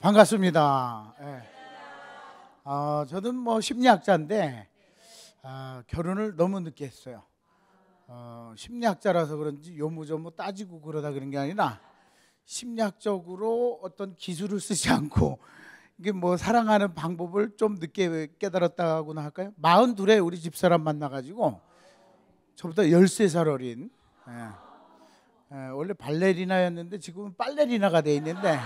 반갑습니다. 예. 저는 뭐 심리학자인데 결혼을 너무 늦게 했어요. 심리학자라서 그런지 요무조무 따지고 그러다 그런 게 아니라 심리학적으로 어떤 기술을 쓰지 않고 이게 뭐 사랑하는 방법을 좀 늦게 깨달았다고나 할까요? 42에 우리 집사람 만나가지고 저보다 13살 어린 원래 발레리나였는데 지금은 빨레리나가 돼 있는데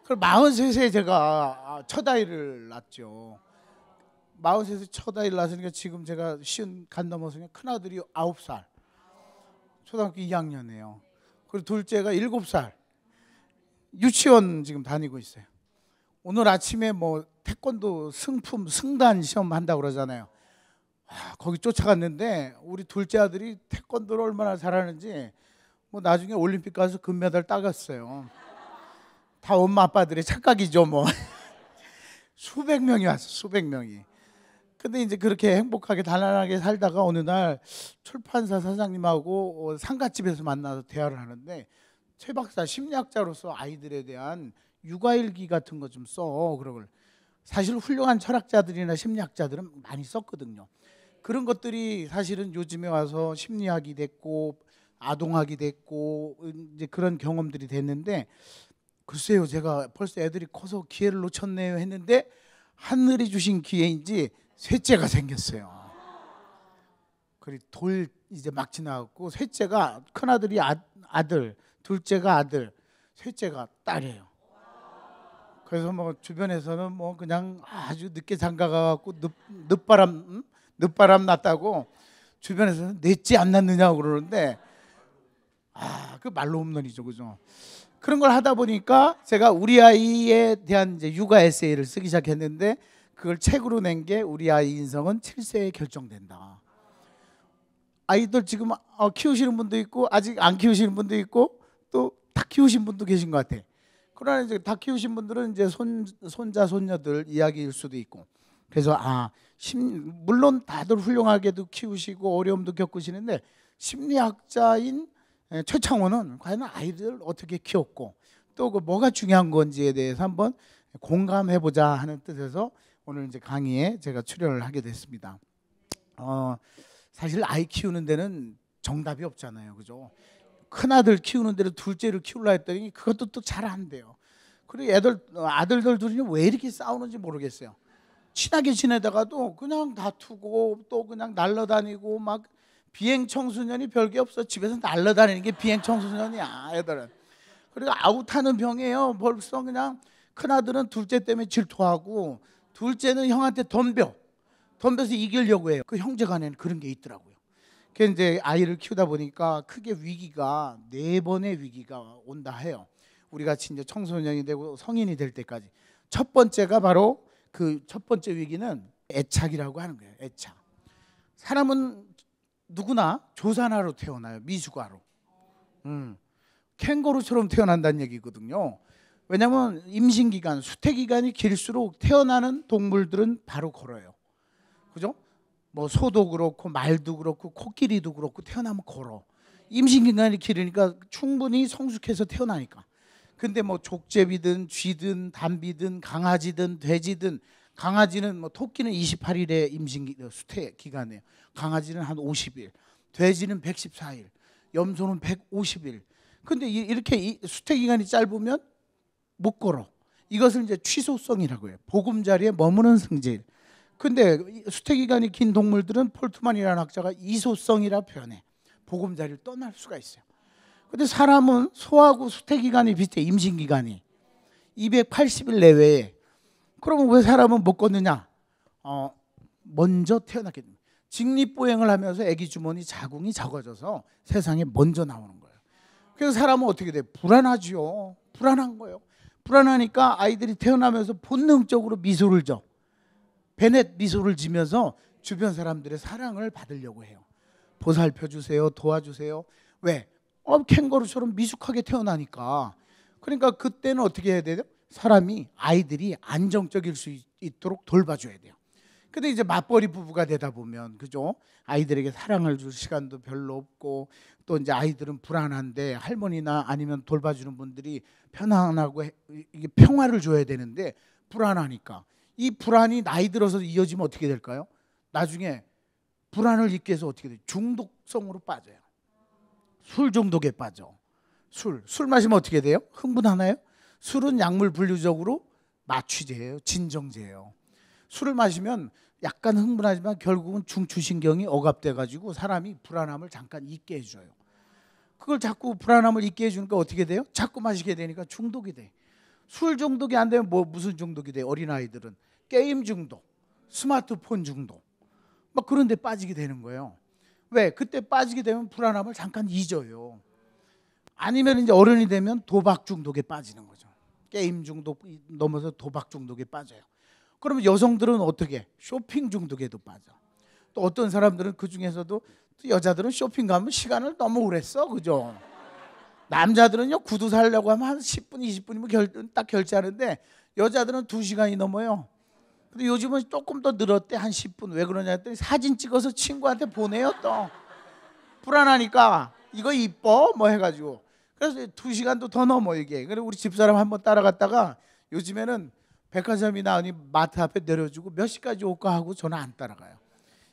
그 43세에 제가 첫 아이를 낳았죠. 43세 첫 아이를 낳았으니까 지금 제가 쉬운 간 넘어서니까 큰아들이 9살 초등학교 2학년이에요. 그리고 둘째가 7살 유치원 지금 다니고 있어요. 오늘 아침에 뭐 태권도 승품 승단 시험 한다고 그러잖아요. 거기 쫓아갔는데 우리 둘째 아들이 태권도를 얼마나 잘하는지 뭐 나중에 올림픽 가서 금메달 따갔어요. 다 엄마 아빠들의 착각이죠 뭐. 수백 명이 왔어, 수백 명이. 근데 이제 그렇게 행복하게 단란하게 살다가 어느 날 출판사 사장님하고 상가집에서 만나서 대화를 하는데 최 박사 심리학자로서 아이들에 대한 육아일기 같은 거 좀 써. 그러고 사실 훌륭한 철학자들이나 심리학자들은 많이 썼거든요. 그런 것들이 사실은 요즘에 와서 심리학이 됐고 아동학이 됐고 이제 그런 경험들이 됐는데 글쎄요, 제가 벌써 애들이 커서 기회를 놓쳤네요 했는데 하늘이 주신 기회인지 셋째가 생겼어요. 그리고 돌 이제 막 지나갔고 셋째가 큰아들이 아들, 둘째가 아들, 셋째가 딸이에요. 그래서 뭐 주변에서는 뭐 그냥 아주 늦게 장가가갖고 늦바람 났다고 주변에서는 넷째 안 낳느냐고 그러는데 그 말로 홈런이죠, 그죠? 그런 걸 하다 보니까 제가 우리 아이에 대한 이제 육아 에세이를 쓰기 시작했는데 그걸 책으로 낸 게 우리 아이 인성은 7세에 결정된다. 아이들 지금 키우시는 분도 있고 아직 안 키우시는 분도 있고 또 다 키우신 분도 계신 것 같아. 그러나 이제 다 키우신 분들은 이제 손자 손녀들 이야기일 수도 있고 그래서 물론 다들 훌륭하게도 키우시고 어려움도 겪으시는데 심리학자인 최창원은 과연 아이들 어떻게 키웠고 또 그 뭐가 중요한 건지에 대해서 한번 공감해보자 하는 뜻에서 오늘 이제 강의에 제가 출연을 하게 됐습니다. 사실 아이 키우는 데는 정답이 없잖아요, 그죠? 큰 아들 키우는 데를 둘째를 키우려 했더니 그것도 또 잘 안 돼요. 그리고 아들들 둘이 왜 이렇게 싸우는지 모르겠어요. 친하게 지내다가도 그냥 다투고 또 그냥 날라다니고 막 비행 청소년이 별게 없어. 집에서 날라다니는 게 비행 청소년이야, 애들은. 그리고 아웃하는 병이에요. 벌써 그냥 큰아들은 둘째 때문에 질투하고 둘째는 형한테 덤벼서 이기려고 해요. 그 형제간에는 그런 게 있더라고요. 그래서 이제 아이를 키우다 보니까 크게 위기가 4번의 위기가 온다 해요. 우리 같이 이제 청소년이 되고 성인이 될 때까지. 첫 번째가 바로 그 첫 번째 위기는 애착이라고 하는 거예요. 애착. 사람은 누구나 조산아로 태어나요. 미숙아로. 캥거루처럼 태어난다는 얘기거든요. 왜냐하면 임신기간, 수태기간이 길수록 태어나는 동물들은 바로 걸어요. 그죠? 뭐 소도 그렇고 말도 그렇고 코끼리도 그렇고 태어나면 걸어. 임신기간이 길으니까 충분히 성숙해서 태어나니까. 근데 뭐 족제비든 쥐든 담비든 강아지든 돼지든 강아지는 뭐 토끼는 28일에 수태 기간이에요. 강아지는 한 50일, 돼지는 114일, 염소는 150일. 근데 이렇게 수태 기간이 짧으면 못 걸어. 이것을 이제 취소성이라고 해요. 보금자리에 머무는 성질. 근데 수태 기간이 긴 동물들은 폴트만이라는 학자가 이소성이라 표현해. 보금자리를 떠날 수가 있어요. 근데 사람은 소하고 수태 기간이 비슷해. 임신 기간이 280일 내외에. 그러면 왜 사람은 못 걷느냐? 먼저 태어났기 때문에. 직립보행을 하면서 아기 주머니 자궁이 적어져서 세상에 먼저 나오는 거예요. 그래서 사람은 어떻게 돼? 불안하죠. 불안한 거예요. 불안하니까 아이들이 태어나면서 본능적으로 미소를 져. 베넷 미소를 지면서 주변 사람들의 사랑을 받으려고 해요. 보살펴 주세요. 도와주세요. 왜? 캥거루처럼 미숙하게 태어나니까. 그러니까 그때는 어떻게 해야 돼요? 아이들이 안정적일 수 있도록 돌봐줘야 돼요. 근데 이제 맞벌이 부부가 되다 보면 그죠? 아이들에게 사랑을 줄 시간도 별로 없고 또 이제 아이들은 불안한데 할머니나 아니면 돌봐주는 분들이 편안하고 이게 평화를 줘야 되는데 불안하니까 이 불안이 나이 들어서 이어지면 어떻게 될까요? 나중에 불안을 잊게 해서 어떻게 돼요? 중독성으로 빠져요. 술 중독에 빠져. 술 마시면 어떻게 돼요? 흥분하나요? 술은 약물 분류적으로 마취제예요. 진정제예요. 술을 마시면 약간 흥분하지만 결국은 중추신경이 억압돼 가지고 사람이 불안함을 잠깐 잊게 해줘요. 그걸 자꾸 불안함을 잊게 해주니까 어떻게 돼요? 자꾸 마시게 되니까 중독이 돼. 술 중독이 안 되면 무슨 중독이 돼요? 어린아이들은 게임 중독, 스마트폰 중독 막 그런 데 빠지게 되는 거예요. 왜? 그때 빠지게 되면 불안함을 잠깐 잊어요. 아니면 이제 어른이 되면 도박 중독에 빠지는 거죠. 게임 중독 넘어서 도박 중독에 빠져요. 그러면 여성들은 어떻게? 쇼핑 중독에도 빠져. 또 어떤 사람들은 그 중에서도 여자들은 쇼핑 가면 시간을 너무 오래 써, 그죠? 남자들은요 구두 사려고 하면 한 10분, 20분이면 딱 결제하는데 여자들은 2시간이 넘어요. 근데 요즘은 조금 더 늘었대, 한 10분. 왜 그러냐 했더니 사진 찍어서 친구한테 보내요. 또 불안하니까 이거 이뻐 뭐 해가지고. 그래서 2시간도 더 넘어 이게. 그리고 우리 집사람 한번 따라갔다가 요즘에는 백화점이나 아니 마트 앞에 내려주고 몇 시까지 올까 하고 저는 안 따라가요.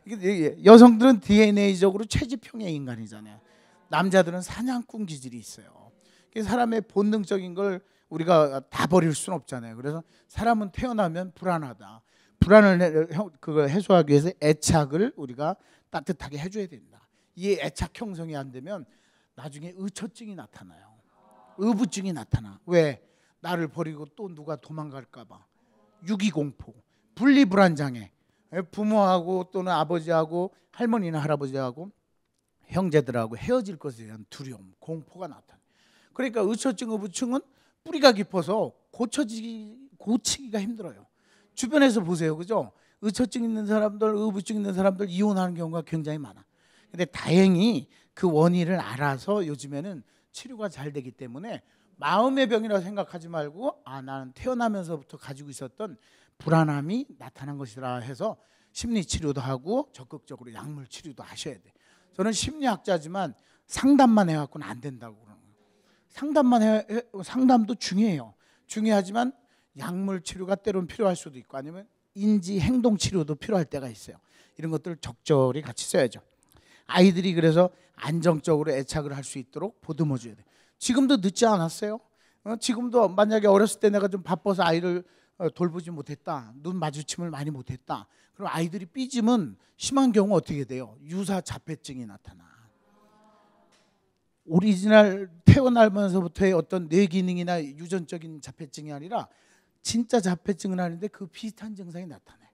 이게 여성들은 DNA적으로 채집형의 인간이잖아요. 남자들은 사냥꾼 기질이 있어요. 사람의 본능적인 걸 우리가 다 버릴 수는 없잖아요. 그래서 사람은 태어나면 불안하다. 불안을 그걸 해소하기 위해서 애착을 우리가 따뜻하게 해줘야 된다. 이 애착 형성이 안 되면 나중에 의처증이 나타나요. 의부증이 나타나. 왜? 나를 버리고 또 누가 도망갈까 봐. 유기공포, 분리불안장애. 부모하고 또는 아버지하고 할머니나 할아버지하고 형제들하고 헤어질 것에 대한 두려움, 공포가 나타나요. 그러니까 의처증, 의부증은 뿌리가 깊어서 고치기가 힘들어요. 주변에서 보세요, 그죠? 의처증 있는 사람들, 의부증 있는 사람들 이혼하는 경우가 굉장히 많아. 근데 다행히 그 원인을 알아서 요즘에는 치료가 잘 되기 때문에 마음의 병이라고 생각하지 말고 나는 태어나면서부터 가지고 있었던 불안함이 나타난 것이라 해서 심리치료도 하고 적극적으로 약물치료도 하셔야 돼. 저는 심리학자지만 상담만 해갖고는 안 된다고 그러는 거예요. 상담도 중요해요. 중요하지만 약물치료가 때로는 필요할 수도 있고 아니면 인지행동치료도 필요할 때가 있어요. 이런 것들을 적절히 같이 써야죠. 아이들이 그래서 안정적으로 애착을 할 수 있도록 보듬어줘야 돼. 지금도 늦지 않았어요. 지금도 만약에 어렸을 때 내가 좀 바빠서 아이를 돌보지 못했다, 눈 마주침을 많이 못했다, 그럼 아이들이 삐지면 심한 경우 어떻게 돼요? 유사 자폐증이 나타나. 오리지널 태어나면서부터의 어떤 뇌 기능이나 유전적인 자폐증이 아니라 진짜 자폐증은 아닌데 그 비슷한 증상이 나타나요.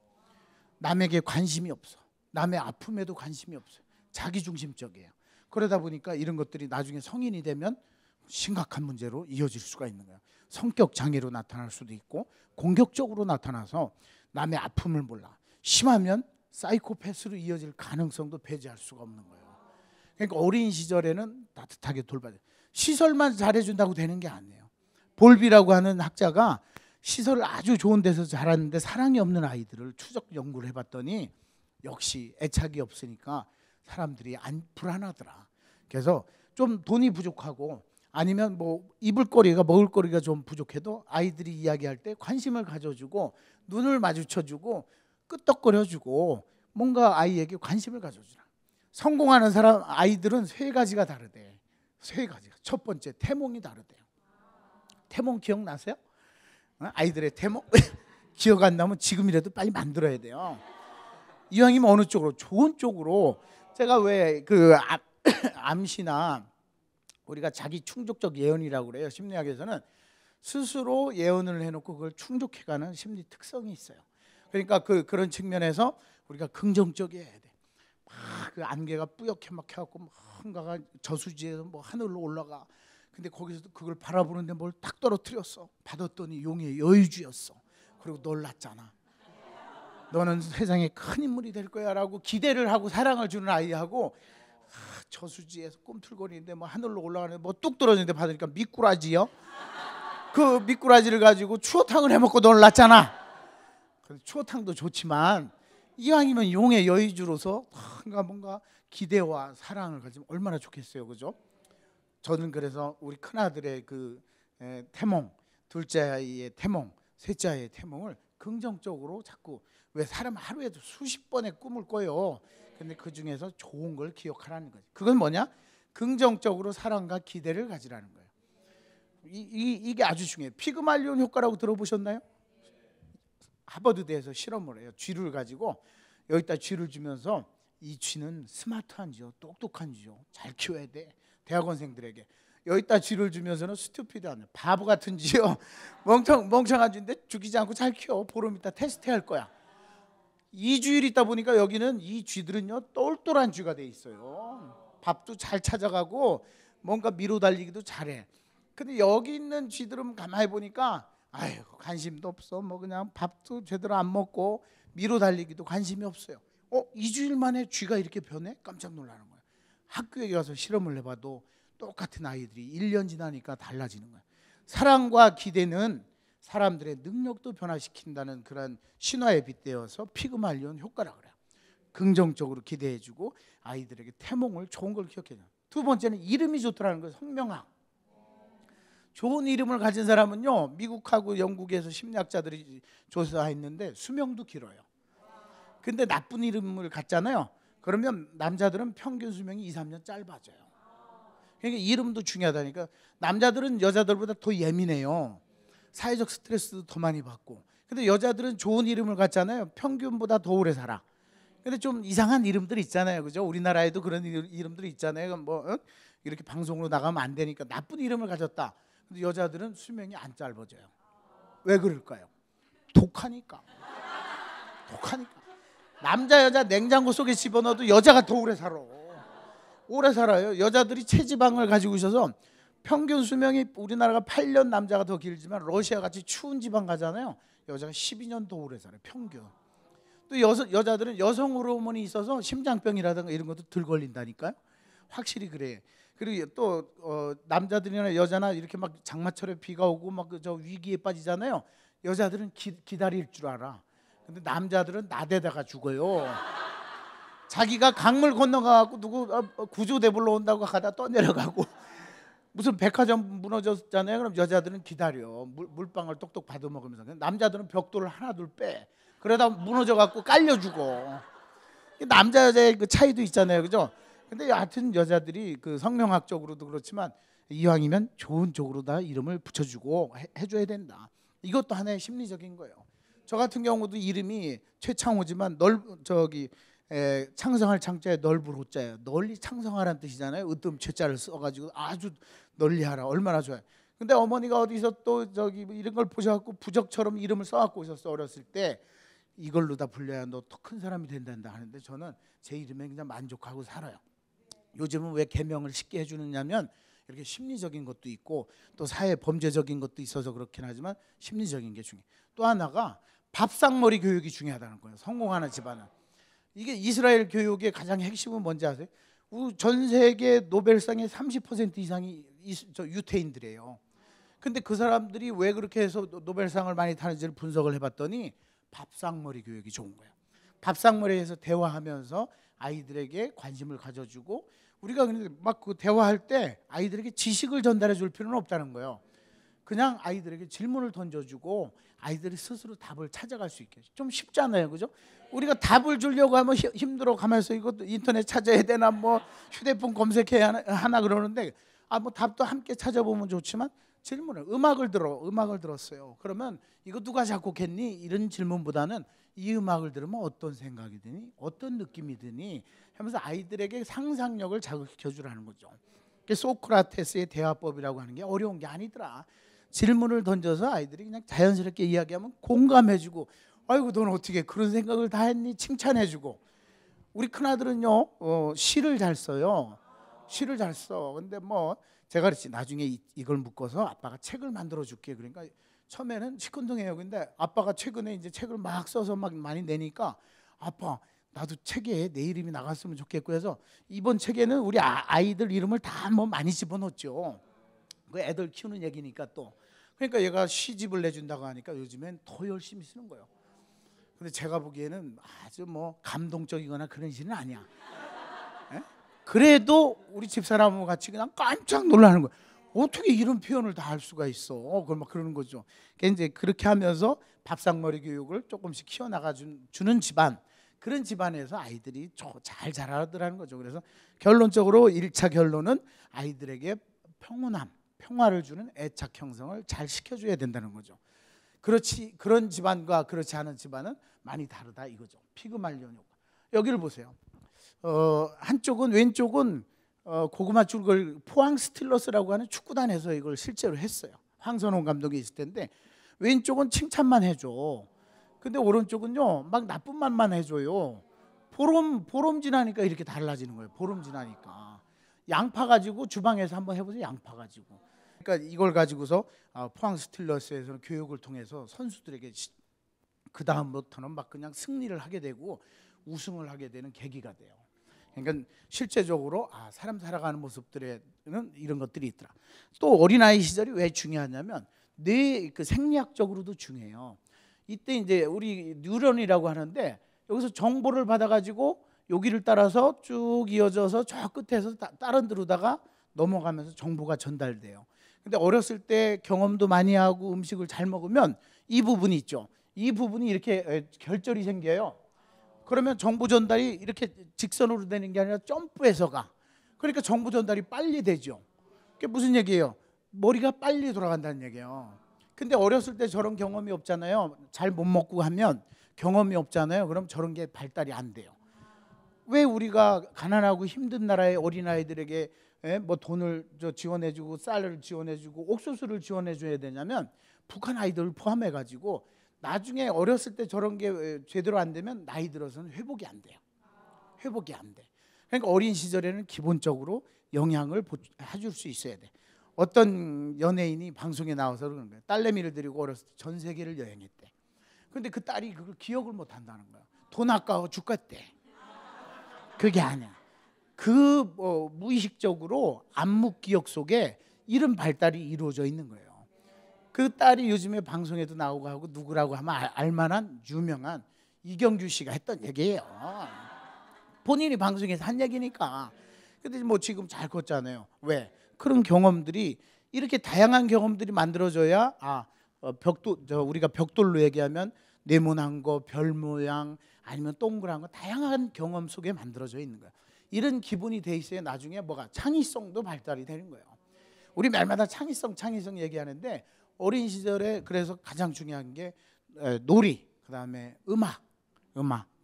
남에게 관심이 없어. 남의 아픔에도 관심이 없어요. 자기중심적이에요. 그러다 보니까 이런 것들이 나중에 성인이 되면 심각한 문제로 이어질 수가 있는 거예요. 성격 장애로 나타날 수도 있고 공격적으로 나타나서 남의 아픔을 몰라. 심하면 사이코패스로 이어질 가능성도 배제할 수가 없는 거예요. 그러니까 어린 시절에는 따뜻하게 돌봐야 돼요. 시설만 잘해준다고 되는 게 아니에요. 볼비라고 하는 학자가 시설을 아주 좋은 데서 자랐는데 사랑이 없는 아이들을 추적 연구를 해봤더니 역시 애착이 없으니까 사람들이 불안하더라. 그래서 좀 돈이 부족하고 아니면 뭐 입을 거리가 먹을 거리가 좀 부족해도 아이들이 이야기할 때 관심을 가져주고 눈을 마주쳐주고 끄떡거려주고 뭔가 아이에게 관심을 가져주라. 성공하는 사람 아이들은 세 가지가 다르대. 세 가지가. 첫 번째 태몽이 다르대요. 태몽 기억나세요? 아이들의 태몽 기억 안 나면 지금이라도 빨리 만들어야 돼요. 이왕이면 어느 쪽으로? 좋은 쪽으로. 제가 왜 그 암시나 우리가 자기 충족적 예언이라고 그래요. 심리학에서는 스스로 예언을 해놓고 그걸 충족해가는 심리 특성이 있어요. 그러니까 그런 측면에서 우리가 긍정적이어야 돼. 막 그 안개가 뿌옇게 막 해갖고 뭔가가 저수지에서 뭐 하늘로 올라가. 근데 거기서도 그걸 바라보는데 뭘 딱 떨어뜨렸어. 받았더니 용의 여유주였어. 그리고 놀랐잖아. 너는 세상에 큰 인물이 될 거야라고 기대를 하고 사랑을 주는 아이하고 저수지에서 꿈틀거리는데 뭐 하늘로 올라가는데 뭐 뚝 떨어지는데 받으니까 미꾸라지요. 그 미꾸라지를 가지고 추어탕을 해먹고 놀랐잖아. 추어탕도 좋지만 이왕이면 용의 여의주로서 뭔가 기대와 사랑을 가지면 얼마나 좋겠어요, 그죠? 저는 그래서 우리 큰아들의 그 태몽, 둘째 아이의 태몽, 셋째 아이의 태몽을 긍정적으로 자꾸, 왜 사람 하루에도 수십 번의 꿈을 꿔요. 근데 그 중에서 좋은 걸 기억하라는 거지. 그건 뭐냐? 긍정적으로 사랑과 기대를 가지라는 거예요. 이게 아주 중요해요. 피그말리온 효과라고 들어보셨나요? 하버드대에서 실험을 해요. 쥐를 가지고 여기다 쥐를 주면서 이 쥐는 스마트한 쥐요, 똑똑한 쥐요, 잘 키워야 돼. 대학원생들에게 여기다 쥐를 주면서는 스튜피드한 바보 같은 쥐요, 멍청한 쥐인데 죽이지 않고 잘 키워. 보름 있다 테스트할 거야. 2주일 있다 보니까 여기는 이 쥐들은요 똘똘한 쥐가 돼 있어요. 밥도 잘 찾아가고 뭔가 미로 달리기도 잘해. 근데 여기 있는 쥐들은 가만히 보니까 아이고 관심도 없어. 뭐 그냥 밥도 제대로 안 먹고 미로 달리기도 관심이 없어요. 2주일 만에 쥐가 이렇게 변해? 깜짝 놀라는 거예요. 학교에 가서 실험을 해봐도 똑같은 아이들이 1년 지나니까 달라지는 거예요. 사랑과 기대는 사람들의 능력도 변화시킨다는 그런 신화에 빗대어서 피그말리온 효과라고 그래요. 긍정적으로 기대해주고 아이들에게 태몽을 좋은 걸 기억해줘요. 두 번째는 이름이 좋더라는 거예요. 성명학. 좋은 이름을 가진 사람은요, 미국하고 영국에서 심리학자들이 조사했는데 수명도 길어요. 근데 나쁜 이름을 갖잖아요. 그러면 남자들은 평균 수명이 2, 3년 짧아져요. 그러니까 이름도 중요하다니까. 남자들은 여자들보다 더 예민해요. 사회적 스트레스도 더 많이 받고. 근데 여자들은 좋은 이름을 갖잖아요. 평균보다 더 오래 살아. 근데 좀 이상한 이름들 있잖아요, 그죠? 우리나라에도 그런 이름들이 있잖아요. 뭐 이렇게 방송으로 나가면 안 되니까 나쁜 이름을 가졌다. 근데 여자들은 수명이 안 짧아져요. 왜 그럴까요? 독하니까. 남자 여자 냉장고 속에 집어넣어도 여자가 더 오래 살아. 오래 살아요. 여자들이 체지방을 가지고 있어서 평균 수명이 우리나라가 8년, 남자가 더 길지만 러시아 같이 추운 지방 가잖아요. 여자가 12년 더 오래 살아요, 평균. 또 여자들은 여성 호르몬이 있어서 심장병이라든가 이런 것도 덜 걸린다니까요. 확실히 그래. 그리고 또 남자들이나 여자나 이렇게 막 장마철에 비가 오고 막 저 위기에 빠지잖아요. 여자들은 기다릴 줄 알아. 근데 남자들은 나대다가 죽어요. 자기가 강물 건너가고 누구 구조대불러 온다고 가다 떠내려가고 무슨 백화점 무너졌잖아요. 그럼 여자들은 기다려. 물방울 똑똑 받아 먹으면서. 남자들은 벽돌을 하나 둘 빼. 그러다 무너져갖고 깔려 죽어. 남자 여자의 그 차이도 있잖아요, 그죠? 근데 하여튼 여자들이 그 성명학적으로도 그렇지만 이왕이면 좋은 쪽으로 다 이름을 붙여주고 해줘야 된다. 이것도 하나의 심리적인 거예요. 저 같은 경우도 이름이 최창호지만 창성할 창자에 넓을 호자예요. 널리 창성하라는 뜻이잖아요. 으뜸 최자를 써가지고 아주 널리하라. 얼마나 좋아요. 근데 어머니가 어디서 또 이런 걸 보셔갖고 부적처럼 이름을 써갖고 오셨어. 어렸을 때 이걸로 다 불려야 너 더 큰 사람이 된단다 하는데 저는 제 이름에 그냥 만족하고 살아요. 요즘은 왜 개명을 쉽게 해주느냐면 이렇게 심리적인 것도 있고 또 사회 범죄적인 것도 있어서 그렇긴 하지만 심리적인 게 중요해요. 또 하나가 밥상머리 교육이 중요하다는 거예요. 성공하는 집안은. 이게 이스라엘 교육의 가장 핵심은 뭔지 아세요? 전 세계 노벨상의 30% 이상이 유태인들이에요. 근데 그 사람들이 왜 그렇게 해서 노벨상을 많이 타는지를 분석을 해봤더니 밥상머리 교육이 좋은 거예요. 밥상머리에서 대화하면서 아이들에게 관심을 가져주고 우리가 막 그 대화할 때 아이들에게 지식을 전달해 줄 필요는 없다는 거예요. 그냥 아이들에게 질문을 던져주고 아이들이 스스로 답을 찾아갈 수 있게. 좀 쉽잖아요, 그죠? 우리가 답을 주려고 하면 힘들어. 가면서 이것도 인터넷 찾아야 되나 뭐 휴대폰 검색해야 하나 그러는데 뭐 답도 함께 찾아보면 좋지만 질문을 음악을 들었어요. 그러면 이거 누가 작곡했니? 이런 질문보다는 이 음악을 들으면 어떤 생각이 드니? 어떤 느낌이 드니? 하면서 아이들에게 상상력을 자극시켜 주라는 거죠. 소크라테스의 대화법이라고 하는 게 어려운 게 아니더라. 질문을 던져서 아이들이 그냥 자연스럽게 이야기하면 공감해주고 아이고 너는 어떻게 그런 생각을 다 했니? 칭찬해주고. 우리 큰아들은요 시를 잘 써요. 시를 잘 써. 근데 뭐 제가 그랬지. 나중에 이걸 묶어서 아빠가 책을 만들어 줄게. 그러니까 처음에는 시큰둥해요. 근데 아빠가 최근에 이제 책을 막 써서 막 많이 내니까 아빠 나도 책에 내 이름이 나갔으면 좋겠고 해서 이번 책에는 우리 아이들 이름을 다 뭐 많이 집어넣었죠. 그 애들 키우는 얘기니까 또. 그러니까 얘가 시집을 내준다고 하니까 요즘엔 더 열심히 쓰는 거예요. 근데 제가 보기에는 아주 뭐 감동적이거나 그런 시는 아니야. 예? 그래도 우리 집사람하고 같이 그냥 깜짝 놀라는 거야. 어떻게 이런 표현을 다 할 수가 있어? 그걸 막 그러는 거죠. 그러니까 이제 그렇게 하면서 밥상머리 교육을 조금씩 키워나가 주는 집안, 그런 집안에서 아이들이 잘 자라더라는 거죠. 그래서 결론적으로 1차 결론은 아이들에게 평온함, 평화를 주는 애착 형성을 잘 시켜줘야 된다는 거죠. 그렇지, 그런 집안과 그렇지 않은 집안은 많이 다르다 이거죠. 피그말리온 효과. 여기를 보세요. 한쪽은, 왼쪽은 고구마 줄걸 포항 스틸러스라고 하는 축구단에서 이걸 실제로 했어요. 황선홍 감독이 있을 텐데, 왼쪽은 칭찬만 해줘. 근데 오른쪽은요 막 나쁜 말만 해줘요. 보름 지나니까 이렇게 달라지는 거예요. 보름 지나니까 양파 가지고 주방에서 한번 해보세요. 양파 가지고. 그러니까 이걸 가지고서 포항 스틸러스에서는 교육을 통해서 선수들에게 그 다음부터는 막 그냥 승리를 하게 되고 우승을 하게 되는 계기가 돼요. 그러니까 실제적으로 사람 살아가는 모습들에는 이런 것들이 있더라. 또 어린아이 시절이 왜 중요하냐면 뇌 그 생리학적으로도 중요해요. 이때 이제 우리 뉴런이라고 하는데 여기서 정보를 받아가지고 여기를 따라서 쭉 이어져서 저 끝에서 다른 데로다가 넘어가면서 정보가 전달돼요. 근데 어렸을 때 경험도 많이 하고 음식을 잘 먹으면 이 부분이 있죠. 이 부분이 이렇게 결절이 생겨요. 그러면 정보 전달이 이렇게 직선으로 되는 게 아니라 점프해서 가. 그러니까 정보 전달이 빨리 되죠. 그게 무슨 얘기예요? 머리가 빨리 돌아간다는 얘기예요. 근데 어렸을 때 저런 경험이 없잖아요. 잘 못 먹고 하면 경험이 없잖아요. 그럼 저런 게 발달이 안 돼요. 왜 우리가 가난하고 힘든 나라의 어린아이들에게 뭐 돈을 지원해주고 쌀을 지원해주고 옥수수를 지원해줘야 되냐면 북한 아이들을 포함해가지고 나중에 어렸을 때 저런 게 제대로 안 되면 나이 들어서는 회복이 안 돼요. 회복이 안 돼. 그러니까 어린 시절에는 기본적으로 영향을 해줄 수 있어야 돼. 어떤 연예인이 방송에 나와서 그러는 거예요. 딸내미를 데리고 어렸을 때 전 세계를 여행했대. 근데 그 딸이 그걸 기억을 못 한다는 거야. 돈 아까워 죽겠대. 그게 아니야. 무의식적으로 암묵 기억 속에 이런 발달이 이루어져 있는 거예요. 그 딸이 요즘에 방송에도 나오고 하고 누구라고 하면 알만한 유명한 이경규 씨가 했던 얘기예요. 본인이 방송에서 한 얘기니까. 근데 뭐 지금 잘 컸잖아요. 왜? 그런 경험들이 이렇게 다양한 경험들이 만들어져야 우리가 벽돌로 얘기하면 네모난 거, 별 모양 아니면 동그란 거 다양한 경험 속에 만들어져 있는 거예요. 이런 기분이 돼 있어야 나중에 뭐가 창의성도 발달이 되는 거예요. 우리 말마다 창의성 얘기하는데 어린 시절에 그래서 가장 중요한 게 놀이, 그다음에 음악,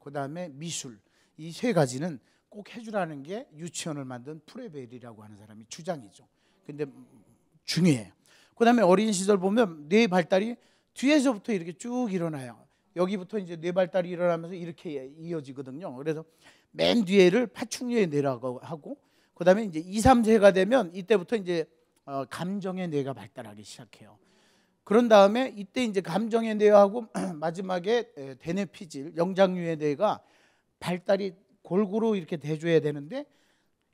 그다음에 미술, 이 세 가지는 꼭 해주라는 게 유치원을 만든 프레벨이라고 하는 사람이 주장이죠. 근데 중요해요. 그다음에 어린 시절 보면 뇌 발달이 뒤에서부터 이렇게 쭉 일어나요. 여기부터 이제 뇌 발달이 일어나면서 이렇게 이어지거든요. 그래서 맨 뒤에를 파충류의 뇌라고 하고, 그다음에 이제 2, 3세가 되면 이때부터 이제 감정의 뇌가 발달하기 시작해요. 그런 다음에 이때 이제 감정의 뇌하고 마지막에 대뇌피질, 영장류의 뇌가 발달이 골고루 이렇게 돼줘야 되는데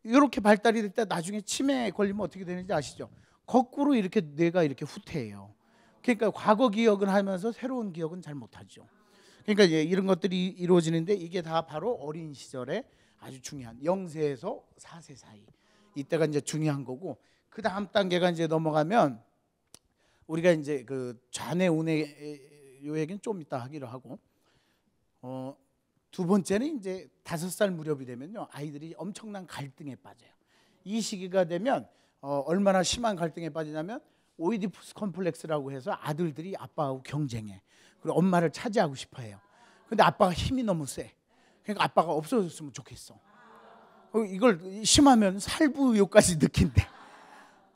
이렇게 발달이 될 때 나중에 치매에 걸리면 어떻게 되는지 아시죠? 거꾸로 이렇게 뇌가 이렇게 후퇴해요. 그러니까 과거 기억은 하면서 새로운 기억은 잘 못하죠. 그러니까 이런 것들이 이루어지는데 이게 다 바로 어린 시절에 아주 중요한 0세에서 4세 사이 이때가 이제 중요한 거고, 그 다음 단계가 이제 넘어가면 우리가 이제 그 좌뇌 우뇌 요 얘기는 좀 이따 하기로 하고, 두 번째는 이제 5살 무렵이 되면요 아이들이 엄청난 갈등에 빠져요. 이 시기가 되면 얼마나 심한 갈등에 빠지냐면 오이디푸스 컴플렉스라고 해서 아들들이 아빠하고 경쟁해. 그리고 엄마를 차지하고 싶어해요. 근데 아빠가 힘이 너무 세. 그러니까 아빠가 없어졌으면 좋겠어. 이걸 심하면 살부욕까지 느낀대.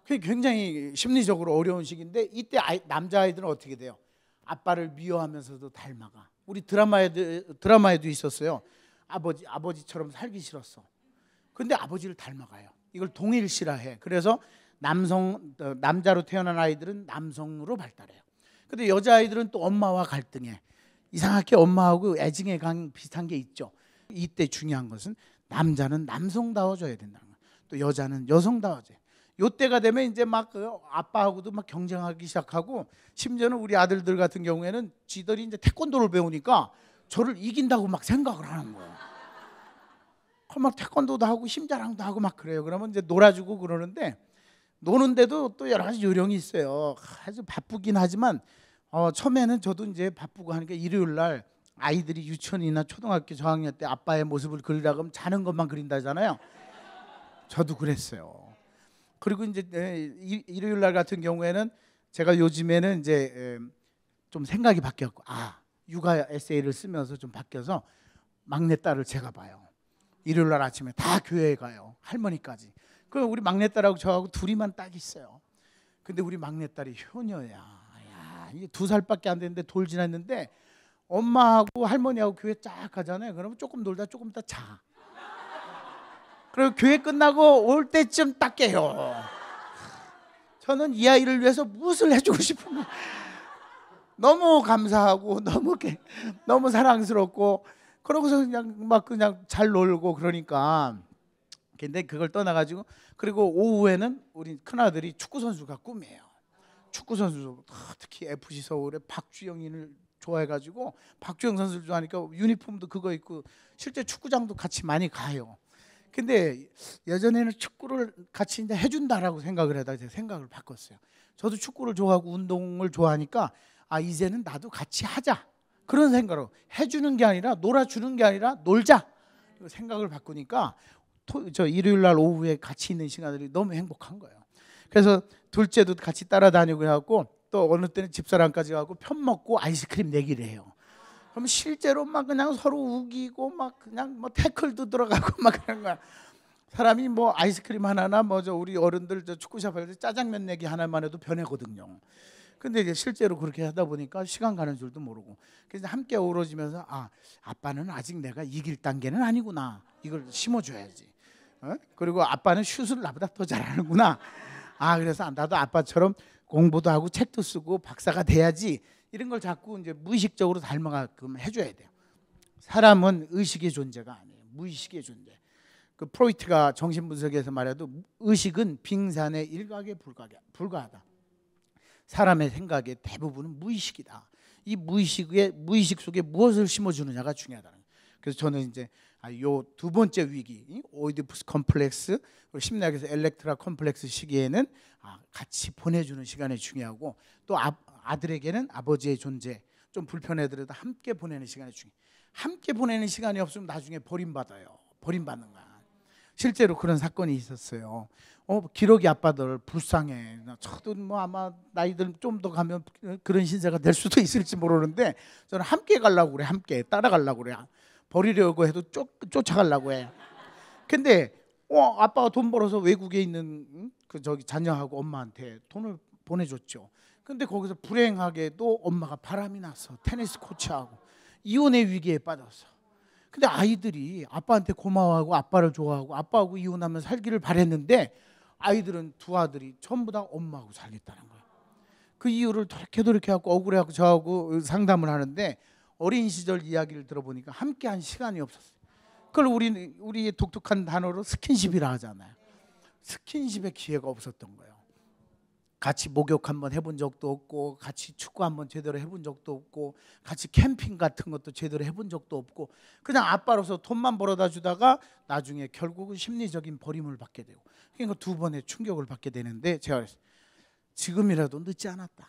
그게 굉장히 심리적으로 어려운 시기인데 이때 남자아이들은 어떻게 돼요? 아빠를 미워하면서도 닮아가. 우리 드라마에도 있었어요. 아버지처럼 살기 싫었어. 근데 아버지를 닮아가요. 이걸 동일시라해. 그래서 남자로 태어난 아이들은 남성으로 발달해요. 근데 여자아이들은 또 엄마와 갈등해. 이상하게 엄마하고 애증의 강 비슷한 게 있죠. 이때 중요한 것은 남자는 남성다워져야 된다는 거예요. 또 여자는 여성다워져야. 요때가 되면 이제 막 아빠하고도 막 경쟁하기 시작하고, 심지어는 우리 아들들 같은 경우에는 지들이 이제 태권도를 배우니까 저를 이긴다고 막 생각을 하는 거예요. 막 태권도도 하고 힘자랑도 하고 막 그래요. 그러면 이제 놀아주고 그러는데, 노는데도 또 여러 가지 요령이 있어요. 아주 바쁘긴 하지만 처음에는 저도 이제 바쁘고 하니까 일요일 날 아이들이 유치원이나 초등학교 저학년 때 아빠의 모습을 그리라 그러면 자는 것만 그린다잖아요. 저도 그랬어요. 그리고 이제 일요일 날 같은 경우에는 제가 요즘에는 이제 좀 생각이 바뀌었고, 육아 에세이를 쓰면서 좀 바뀌어서 막내딸을 제가 봐요. 일요일 날 아침에 다 교회에 가요. 할머니까지. 그럼 우리 막내딸하고 저하고 둘이만 딱 있어요. 근데 우리 막내딸이 효녀야. 야, 이게 2살밖에 안 됐는데 돌 지났는데 엄마하고 할머니하고 교회 쫙 가잖아요. 그러면 조금 놀다 조금 있다 자. 그리고 교회 끝나고 올 때쯤 딱 깨요. 저는 이 아이를 위해서 무엇을 해주고 싶은 거. 너무 감사하고 너무 사랑스럽고, 그러고서 그냥 잘 놀고 그러니까. 근데 그걸 떠나가지고, 그리고 오후에는 우리 큰아들이 축구선수가 꿈이에요. 축구선수, 특히 FC 서울의 박주영이를 좋아해가지고 박주영 선수를 좋아하니까 유니폼도 그거 입고 실제 축구장도 같이 많이 가요. 근데 예전에는 축구를 같이 이제 해준다라고 생각을 하다가 제 생각을 바꿨어요. 저도 축구를 좋아하고 운동을 좋아하니까 이제는 나도 같이 하자, 그런 생각으로, 해주는 게 아니라 놀아주는 게 아니라 놀자 생각을 바꾸니까 저 일요일 날 오후에 같이 있는 시간들이 너무 행복한 거예요. 그래서 둘째도 같이 따라다니고 해갖고, 또 어느 때는 집사람까지 가고 편 먹고 아이스크림 내기를 해요. 그럼 실제로 막 그냥 서로 우기고 막 그냥 뭐 태클도 들어가고 막 그런 거야. 사람이 뭐 아이스크림 하나나 저 우리 어른들 저 축구샵 할 때 짜장면 내기 하나만 해도 변하거든요. 근데 이제 실제로 그렇게 하다 보니까 시간 가는 줄도 모르고, 그래서 함께 어우러지면서 아빠는 아직 내가 이길 단계는 아니구나, 이걸 심어줘야지. 그리고 아빠는 슛을 나보다 더 잘하는구나. 그래서 나도 아빠처럼 공부도 하고 책도 쓰고 박사가 돼야지, 이런 걸 자꾸 이제 무의식적으로 닮아가끔 해줘야 돼요. 사람은 의식의 존재가 아니에요. 무의식의 존재. 그 프로이트가 정신분석에서 말해도 의식은 빙산의 일각에 불과하다. 사람의 생각의 대부분은 무의식이다. 이 무의식 속에 무엇을 심어주느냐가 중요하다는 거예요. 그래서 저는 이제 요 두 번째 위기, 오이디푸스 컴플렉스, 심리학에서 엘렉트라 컴플렉스 시기에는 같이 보내주는 시간이 중요하고, 또 아들에게는 아버지의 존재, 좀 불편하더라도 함께 보내는 시간이 중요해요. 함께 보내는 시간이 없으면 나중에 버림받아요. 버림받는 거야. 실제로 그런 사건이 있었어요. 기러기 아빠들 불쌍해. 저도 뭐 아마 나이들 좀 더 가면 그런 신세가 될 수도 있을지 모르는데, 저는 함께 가려고 그래. 함께 따라가려고 그래. 버리려고 해도 쫓아가려고 해. 근데 아빠가 돈 벌어서 외국에 있는 자녀하고 엄마한테 돈을 보내줬죠. 근데 거기서 불행하게도 엄마가 바람이 났어. 테니스 코치하고 이혼의 위기에 빠졌어. 근데 아이들이 아빠한테 고마워하고 아빠를 좋아하고 아빠하고 이혼하면 살기를 바랬는데, 아이들은 두 아들이 전부 다 엄마하고 살겠다는 거예요. 그 이유를 돌이켜 갖고 억울해하고 저하고 상담을 하는데, 어린 시절 이야기를 들어보니까 함께한 시간이 없었어요. 그걸 우리의 독특한 단어로 스킨십이라 하잖아요. 스킨십의 기회가 없었던 거예요. 같이 목욕 한번 해본 적도 없고, 같이 축구 한번 제대로 해본 적도 없고, 같이 캠핑 같은 것도 제대로 해본 적도 없고, 그냥 아빠로서 돈만 벌어다 주다가 나중에 결국은 심리적인 버림을 받게 되고, 그러니까 두 번의 충격을 받게 되는데, 제가 그랬어요. 지금이라도 늦지 않았다.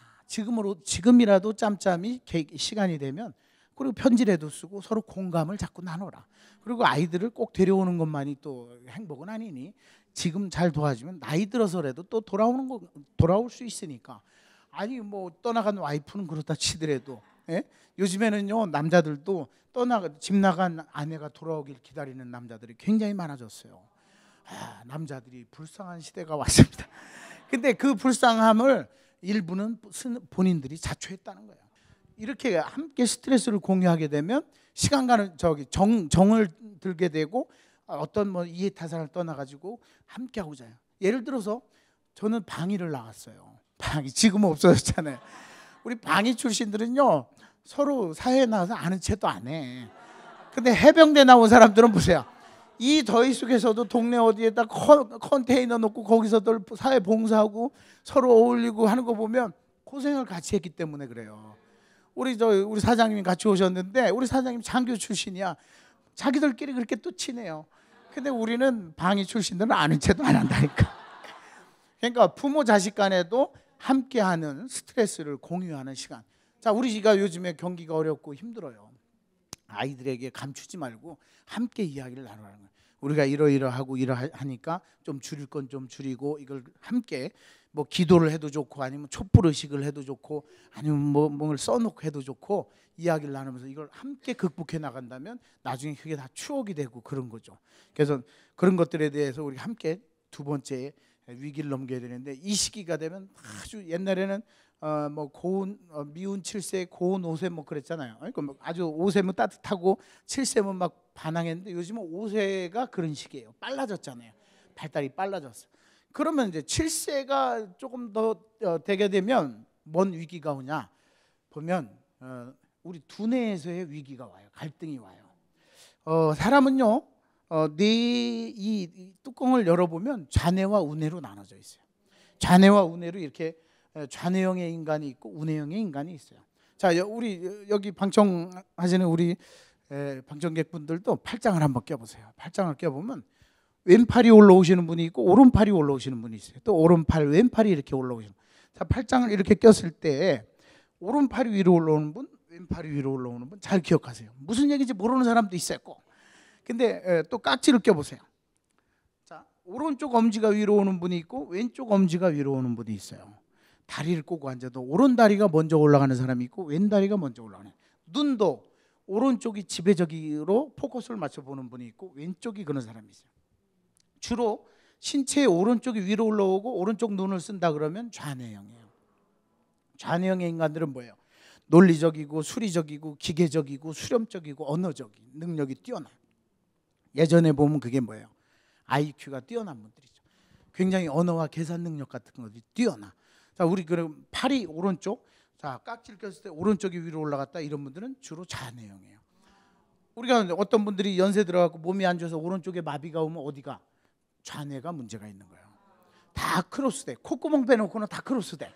지금이라도 짬짬이 시간이 되면, 그리고 편지라도 쓰고 서로 공감을 자꾸 나눠라. 그리고 아이들을 꼭 데려오는 것만이 또 행복은 아니니, 지금 잘 도와주면 나이 들어서라도 또 돌아올 수 있으니까. 뭐 떠나간 와이프는 그렇다 치더라도, 요즘에는요 남자들도 집 나간 아내가 돌아오길 기다리는 남자들이 굉장히 많아졌어요. 남자들이 불쌍한 시대가 왔습니다. 근데 그 불쌍함을 일부는 본인들이 자초했다는 거예요. 이렇게 함께 스트레스를 공유하게 되면 시간 가는 정을 들게 되고, 어떤 뭐 이해타산을 떠나가지고 함께 하고 자요. 예를 들어서 저는 방위를 나갔어요. 지금은 없어졌잖아요. 우리 방위 출신들은요 서로 사회에 나와서 아는 체도 안 해. 근데 해병대 나온 사람들은 보세요. 이 더위 속에서도 동네 어디에다 컨테이너 놓고 거기서들 사회 봉사하고 서로 어울리고 하는 거 보면 고생을 같이 했기 때문에 그래요. 우리 사장님이 같이 오셨는데 우리 사장님 장교 출신이야. 자기들끼리 그렇게 또 친해요. 근데 우리는 방위 출신들은 아는 체도 안 한다니까. 그러니까 부모 자식 간에도 함께하는 스트레스를 공유하는 시간. 자, 우리가 요즘에 경기가 어렵고 힘들어요. 아이들에게 감추지 말고 함께 이야기를 나누라는 거예요. 우리가 이러이러하고 이러하니까 좀 줄일 건 좀 줄이고 이걸 함께 뭐 기도를 해도 좋고 아니면 촛불 의식을 해도 좋고 아니면 뭘 써놓고 해도 좋고 이야기를 나누면서 이걸 함께 극복해 나간다면 나중에 그게 다 추억이 되고 그런 거죠. 그래서 그런 것들에 대해서 우리 함께 두 번째 위기를 넘겨야 되는데 이 시기가 되면 아주 옛날에는 뭐 고운 미운 7세 고운 5세 뭐 그랬잖아요. 그러니까 뭐 아주 5세면 따뜻하고 7세면 막 반항했는데 요즘은 5세가 그런 시기예요. 빨라졌잖아요. 발달이 빨라졌어. 그러면 이제 7세가 조금 더 되게 되면 뭔 위기가 오냐 보면 우리 두뇌에서의 위기가 와요. 갈등이 와요. 사람은요 이 뚜껑을 열어보면 좌뇌와 우뇌로 나눠져 있어요. 좌뇌와 우뇌로 이렇게 좌뇌형의 인간이 있고 우뇌형의 인간이 있어요. 자, 우리 여기 방청하시는 우리 방청객분들도 팔짱을 한번 껴보세요. 팔짱을 껴보면 왼팔이 올라오시는 분이 있고 오른팔이 올라오시는 분이 있어요. 또 오른팔, 왼팔이 이렇게 올라오시는. 자, 팔짱을 이렇게 꼈을 때 오른팔이 위로 올라오는 분, 왼팔이 위로 올라오는 분 잘 기억하세요. 무슨 얘기인지 모르는 사람도 있어요. 근데 또 깍지를 껴보세요. 자, 오른쪽 엄지가 위로 오는 분이 있고 왼쪽 엄지가 위로 오는 분이 있어요. 다리를 꼬고 앉아도 오른 다리가 먼저 올라가는 사람이 있고 왼 다리가 먼저 올라가는. 눈도 오른쪽이 지배적으로 포커스를 맞춰보는 분이 있고 왼쪽이 그런 사람이 있어요. 주로 신체의 오른쪽이 위로 올라오고 오른쪽 눈을 쓴다 그러면 좌뇌형이에요. 좌뇌형의 인간들은 뭐예요? 논리적이고 수리적이고 기계적이고 수렴적이고 언어적인 능력이 뛰어나요. 예전에 보면 그게 뭐예요? IQ가 뛰어난 분들이죠. 굉장히 언어와 계산 능력 같은 것들이 뛰어나. 자, 우리 그럼 팔이 오른쪽, 자 깍지를 꼈을 때 오른쪽이 위로 올라갔다 이런 분들은 주로 좌뇌형이에요. 우리가 어떤 분들이 연세 들어가고 몸이 안 좋아서 오른쪽에 마비가 오면 어디가? 좌뇌가 문제가 있는 거예요. 다 크로스돼. 콧구멍 빼놓고는 다 크로스돼.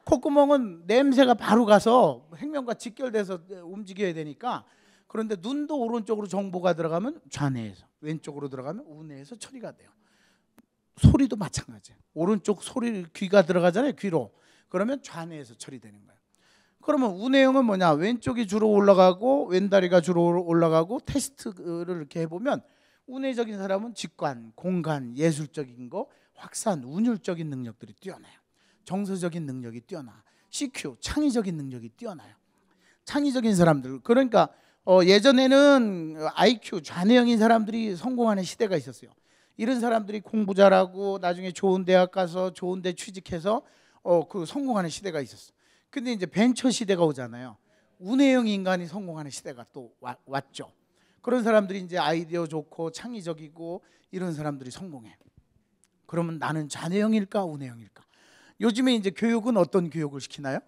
콧구멍은 냄새가 바로 가서 생명과 직결돼서 움직여야 되니까. 그런데 눈도 오른쪽으로 정보가 들어가면 좌뇌에서, 왼쪽으로 들어가면 우뇌에서 처리가 돼요. 소리도 마찬가지예요. 오른쪽 소리 귀가 들어가잖아요. 귀로. 그러면 좌뇌에서 처리되는 거예요. 그러면 우뇌형은 뭐냐? 왼쪽이 주로 올라가고 왼다리가 주로 올라가고 테스트를 이렇게 해보면 우뇌적인 사람은 직관, 공간, 예술적인 거, 확산, 운율적인 능력들이 뛰어나요. 정서적인 능력이 뛰어나. CQ, 창의적인 능력이 뛰어나요. 창의적인 사람들. 그러니까 예전에는 IQ, 좌뇌형인 사람들이 성공하는 시대가 있었어요. 이런 사람들이 공부 잘하고 나중에 좋은 대학 가서 좋은 데 취직해서 그 성공하는 시대가 있었어. 근데 이제 벤처 시대가 오잖아요. 우뇌형 인간이 성공하는 시대가 또 왔죠. 그런 사람들이 이제 아이디어 좋고 창의적이고 이런 사람들이 성공해. 그러면 나는 좌뇌형일까 우뇌형일까? 요즘에 이제 교육은 어떤 교육을 시키나요?